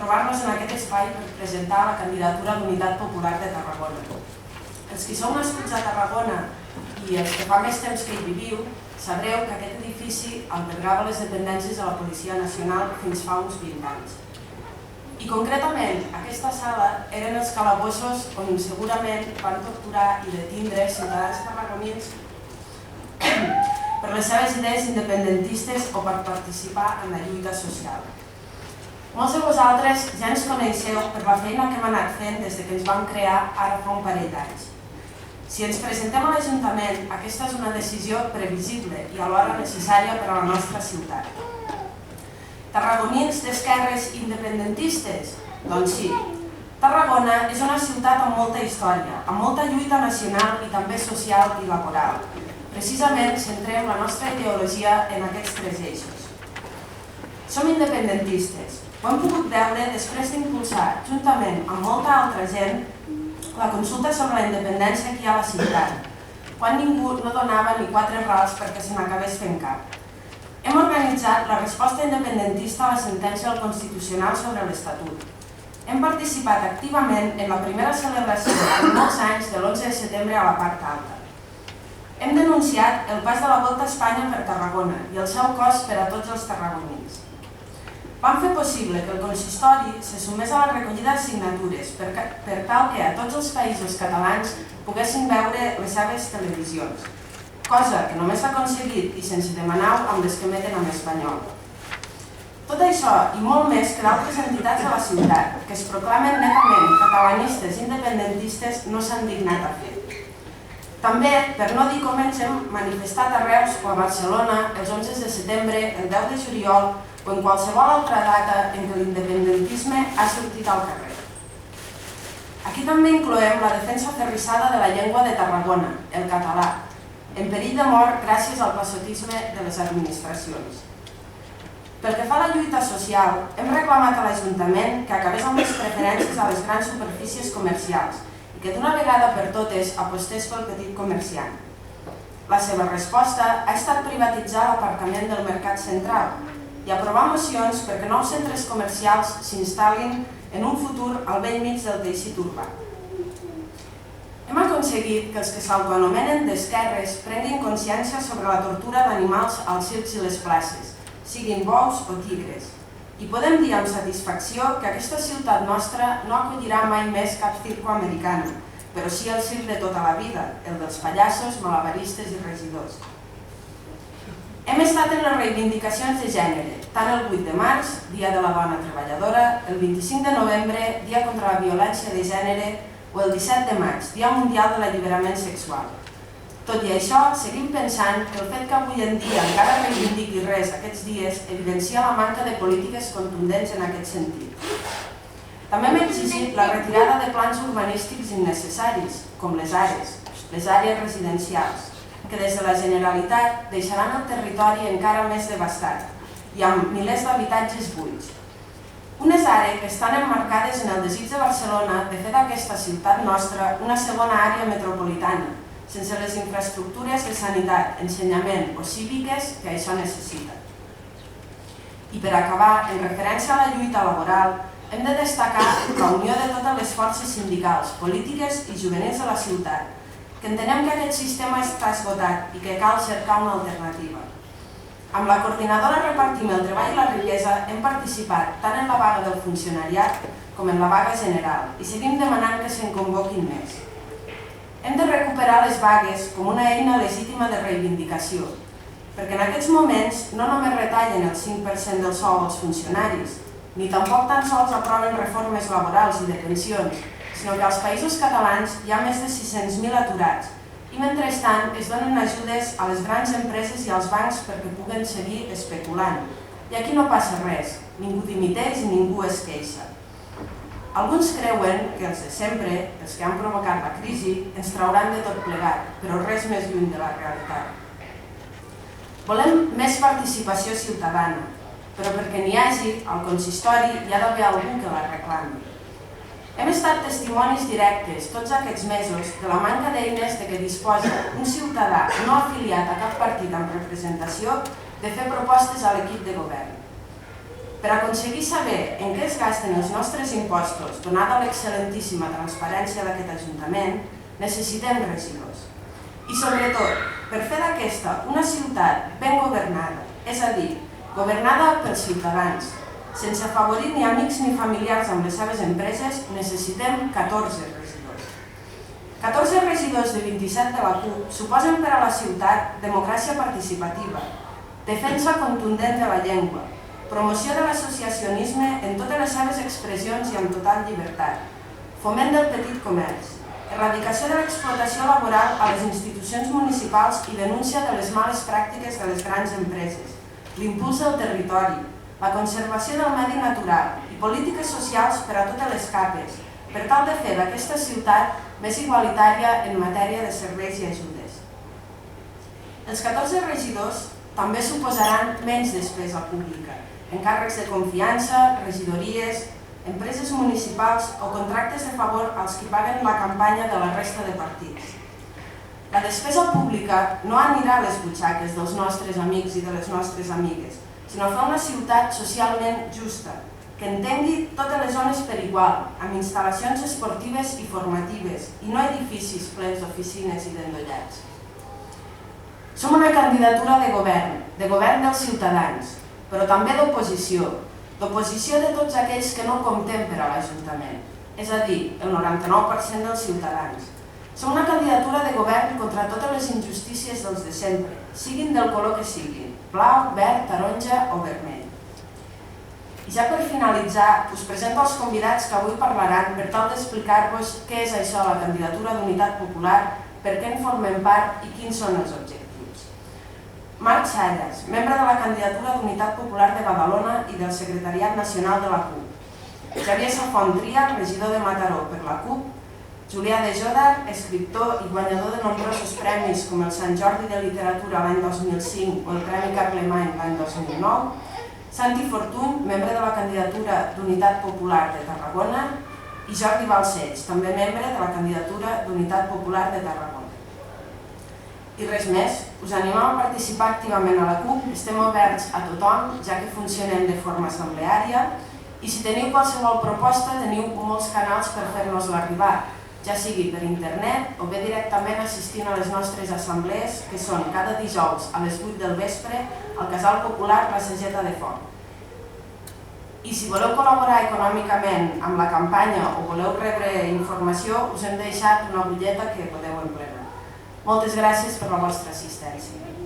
trobar-nos en aquest espai per presentar la candidatura a l'Unitat Popular de Tarragona. Els que sou nascuts a Tarragona i els que fa més temps que hi viviu, sabreu que aquest edifici albergava les dependències de la Policia Nacional fins fa uns 20 anys. I concretament, aquesta sala eren els calabossos on segurament van torturar i detindre ciutadans tarragonins per les seves idees independentistes o per participar en la lluita social. Molts de vosaltres ja ens coneixeu per la feina que hem anat fent des que ens vam crear ara fa un parell d'anys. Si ens presentem a l'Ajuntament, aquesta és una decisió previsible i alhora necessària per a la nostra ciutat. Tarragonins d'esquerres independentistes? Doncs sí. Tarragona és una ciutat amb molta història, amb molta lluita nacional i també social i laboral. Precisament centrem la nostra ideologia en aquests 3 eixos. Som independentistes. Ho hem pogut veure després d'impulsar, juntament amb molta altra gent, la consulta sobre la independència aquí a la ciutat, quan ningú no donava ni 4 rals perquè se n'acabés fent cap. Hem organitzat la resposta independentista a la sentència del Constitucional sobre l'Estatut. Hem participat activament en la primera celebració en molts anys de l'11 de setembre a la part alta. Hem denunciat el pas de la Volta a Espanya per Tarragona i el seu cost per a tots els tarragonins. Vam fer possible que el consistori se sumés a la recollida de signatures per tal que a tots els països catalans poguessin veure les seves televisions, cosa que només s'ha aconseguit i sense demanar amb les que emeten en espanyol. Tot això i molt més que d'altres entitats de la ciutat, que es proclamen netament catalanistes i independentistes, no s'han dignat a fer. També, per no dir com ens hem manifestat a Reus o a Barcelona els 11 de setembre, el 10 de juliol o en qualsevol altra data en què l'independentisme ha sortit al carrer. Aquí també incloem la defensa aferrissada de la llengua de Tarragona, el català, en perill de mort gràcies al passotisme de les administracions. Pel que fa a la lluita social, hem reclamat a l'Ajuntament que acabés amb les preferències a les grans superfícies comercials i que d'una vegada per totes apostés pel petit comerciant. La seva resposta ha estat privatitzar l'aparcament del Mercat Central i aprovar mocions perquè nous centres comercials s'instal·lin en un futur al bell mig del teixit urbà. Hem aconseguit que els que s'autoanomenen d'esquerres prenguin consciència sobre la tortura d'animals als circs i les places, siguin bous o tigres. I podem dir amb satisfacció que aquesta ciutat nostra no acollirà mai més cap circo americano, però sí el circ de tota la vida, el dels pallassos, malabaristes i regidors. Hem estat en les reivindicacions de gènere, tant el 8 de març, Dia de la Dona Treballadora, el 25 de novembre, Dia contra la Violència de Gènere, o el 17 de maig, Dia Mundial de l'Alliberament Sexual. Tot i això, seguim pensant que el fet que avui en dia encara reivindiqui res aquests dies evidencia la manca de polítiques contundents en aquest sentit. També hem exigit la retirada de plans urbanístics innecessaris, com les àrees residencials, que des de la Generalitat deixaran el territori encara més devastat i amb milers d'habitatges buits. Unes àrees que estan emmarcades en el desig de Barcelona de fer d'aquesta ciutat nostra una segona àrea metropolitana, sense les infraestructures de sanitat, ensenyament o cíviques que això necessita. I per acabar, en referència a la lluita laboral, hem de destacar la unió de totes les forces sindicals, polítiques i juvenils de la ciutat, que entenem que aquest sistema està esgotat i que cal cercar una alternativa. Amb la coordinadora Repartim el Treball i la Riquesa hem participat tant en la vaga del funcionariat com en la vaga general i seguim demanant que se'n convoquin més. Hem de recuperar les vagues com una eina legítima de reivindicació, perquè en aquests moments no només retallen el 5% del sou als funcionaris, ni tampoc tan sols aproven reformes laborals i de pensions, sinó que als països catalans hi ha més de 600.000 aturats i mentrestant es donen ajudes a les grans empreses i als bancs perquè puguen seguir especulant. I aquí no passa res, ningú dimiteix i ningú es queixa. Alguns creuen que els de sempre, els que han provocat la crisi, ens trauran de tot plegat, però res més lluny de la realitat. Volem més participació ciutadana, però perquè n'hi hagi, al consistori hi ha d'haver algú que la reclami. Hem estat testimonis directes tots aquests mesos de la manca d'eines de què disposa un ciutadà no afiliat a cap partit amb representació de fer propostes a l'equip de govern. Per aconseguir saber en què es gasten els nostres impostos, donada l'excel·lentíssima transparència d'aquest Ajuntament, necessitem regidors. I sobretot, per fer d'aquesta una ciutat ben governada, és a dir, governada pels ciutadans, sense afavorir ni amics ni familiars amb les seves empreses, necessitem 14 regidors. 14 regidors de 27 de la CUP suposen per a la ciutat democràcia participativa, defensa contundent de la llengua, promoció de l'associacionisme en totes les seves expressions i amb total llibertat, foment del petit comerç, erradicació de l'explotació laboral a les institucions municipals i denúncia de les males pràctiques de les grans empreses, l'impuls del territori, la conservació del medi natural i polítiques socials per a totes les capes, per tal de fer d'aquesta ciutat més igualitària en matèria de serveis i ajudes. Els 14 regidors també suposaran menys despesa pública, encàrrecs de confiança, regidories, empreses municipals o contractes de favor als qui paguen la campanya de la resta de partits. La despesa pública no anirà a les butxaques dels nostres amics i de les nostres amigues, sinó a fer una ciutat socialment justa, que entengui totes les zones per igual, amb instal·lacions esportives i formatives, i no edificis plens d'oficines i d'endollats. Som una candidatura de govern dels ciutadans, però també d'oposició de tots aquells que no comptem per a l'Ajuntament, és a dir, el 99% dels ciutadans. Som una candidatura de govern contra totes les injustícies dels de sempre, siguin del color que siguin, blau, verd, taronja o vermell. I ja per finalitzar, us presento els convidats que avui parlaran per tal d'explicar-vos què és això la candidatura d'Unitat Popular, per què en formem part i quins són els objectius. Marc Salles, membre de la candidatura d'Unitat Popular de Badalona i del Secretariat Nacional de la CUP. Xavier Safont Tria, regidor de Mataró per la CUP. Julià de Jodar, escriptor i guanyador de nombrosos premis com el Sant Jordi de Literatura l'any 2005 o el Premi Carlemany l'any 2009. Santi Fortuny, membre de la candidatura d'Unitat Popular de Tarragona, i Jordi Balcells, també membre de la candidatura d'Unitat Popular de Tarragona. I res més, us animem a participar activament a la CUP, estem oberts a tothom, ja que funcionem de forma assembleària, i si teniu qualsevol proposta teniu molts canals per fer-nos-la arribar, ja sigui per internet o bé directament assistint a les nostres assemblees, que són cada dijous a les 8 del vespre al Casal Popular La Sageta de Font. I si voleu col·laborar econòmicament amb la campanya o voleu rebre informació, us hem deixat una butlleta que podeu emplenar. Moltes gràcies per la vostra assistència.